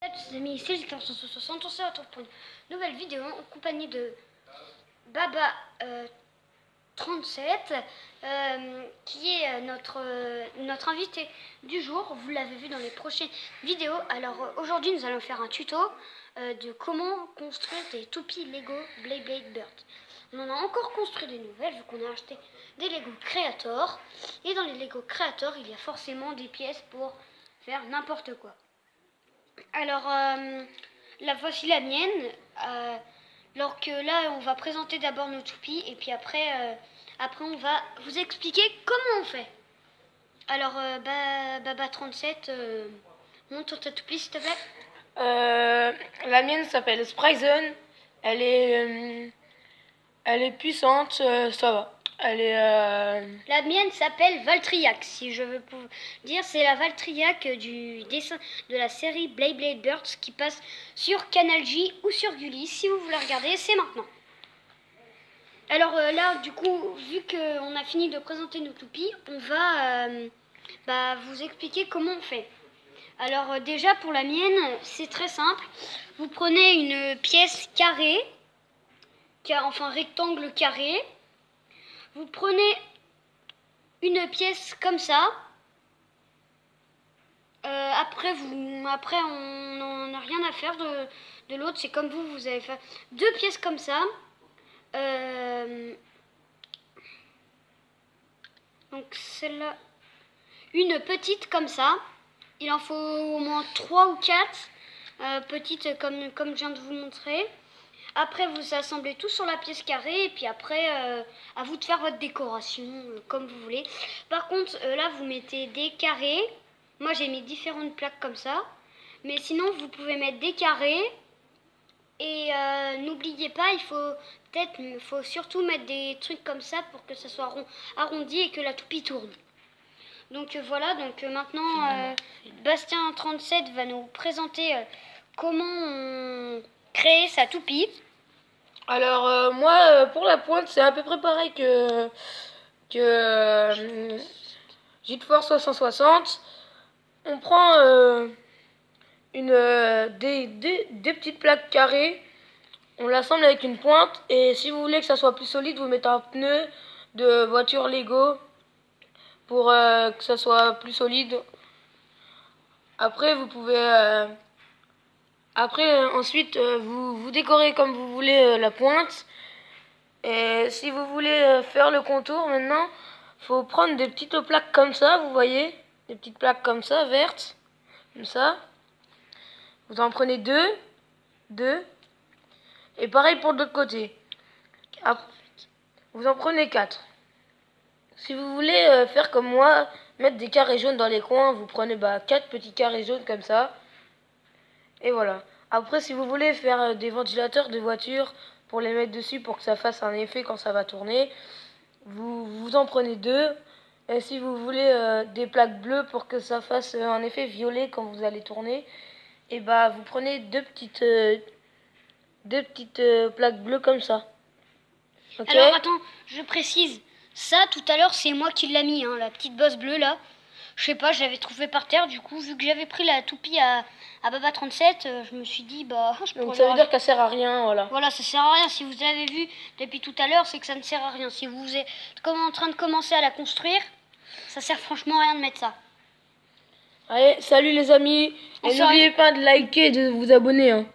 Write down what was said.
Salut les amis, c'est Victor 160, on se retrouve pour une nouvelle vidéo en compagnie de Baba 37 qui est notre invité du jour. Vous l'avez vu dans les prochaines vidéos. Alors aujourd'hui nous allons faire un tuto de comment construire des toupies Lego Blade Bird. On en a encore construit des nouvelles vu qu'on a acheté des Lego Creator. Et dans les Lego Creator il y a forcément des pièces pour faire n'importe quoi. Alors, là voici la mienne. Alors que là, on va présenter d'abord nos toupies et puis après on va vous expliquer comment on fait. Alors, Baba 37, montre ta toupie s'il te plaît. La mienne s'appelle Spryzen. Elle est puissante, ça va. La mienne s'appelle Valtriac, si je veux dire. C'est la Valtriac du dessin de la série Blade Birds qui passe sur Canal J ou sur Gulli. Si vous voulez regarder, c'est maintenant. Alors là, du coup, vu qu'on a fini de présenter nos toupies, on va vous expliquer comment on fait. Alors déjà, pour la mienne, c'est très simple. Vous prenez une pièce carrée, enfin rectangle carré. Vous prenez une pièce comme ça. Après, on n'en a rien à faire de l'autre. C'est comme vous avez fait deux pièces comme ça. Donc celle-là, une petite comme ça. Il en faut au moins 3 ou 4 petites comme je viens de vous montrer. Après, vous assemblez tout sur la pièce carrée et puis après, à vous de faire votre décoration comme vous voulez. Par contre, là, vous mettez des carrés. Moi, j'ai mis différentes plaques comme ça. Mais sinon, vous pouvez mettre des carrés. Et n'oubliez pas, il faut surtout mettre des trucs comme ça pour que ça soit arrondi et que la toupie tourne. Donc voilà, maintenant, Bastien 37 va nous présenter comment on crée sa toupie. Alors moi, pour la pointe, c'est à peu près pareil que JetForce 360. On prend des petites plaques carrées, on l'assemble avec une pointe, et si vous voulez que ça soit plus solide, vous mettez un pneu de voiture Lego pour que ça soit plus solide. Après, vous pouvez ensuite, vous décorez comme vous voulez la pointe. Et si vous voulez faire le contour maintenant, faut prendre des petites plaques comme ça, vous voyez, des petites plaques comme ça, vertes, comme ça. Vous en prenez deux, et pareil pour l'autre côté. Après, vous en prenez 4. Si vous voulez faire comme moi, mettre des carrés jaunes dans les coins, vous prenez 4 petits carrés jaunes comme ça. Et voilà. Après, si vous voulez faire des ventilateurs de voiture pour les mettre dessus pour que ça fasse un effet quand ça va tourner, vous en prenez 2. Et si vous voulez des plaques bleues pour que ça fasse un effet violet quand vous allez tourner, et vous prenez deux petites plaques bleues comme ça. Okay. Alors attends, je précise, ça tout à l'heure c'est moi qui l'ai mis, hein, la petite bosse bleue là. Je sais pas, je l'avais trouvée par terre, du coup vu que j'avais pris la toupie à Baba 37, je me suis dit donc ça veut dire qu'elle sert à rien, voilà. Voilà, ça sert à rien. Si vous l'avez vu depuis tout à l'heure, c'est que ça ne sert à rien. Si vous êtes en train de commencer à la construire, ça sert franchement à rien de mettre ça. Allez, salut les amis, et n'oubliez pas de liker et de vous abonner, hein.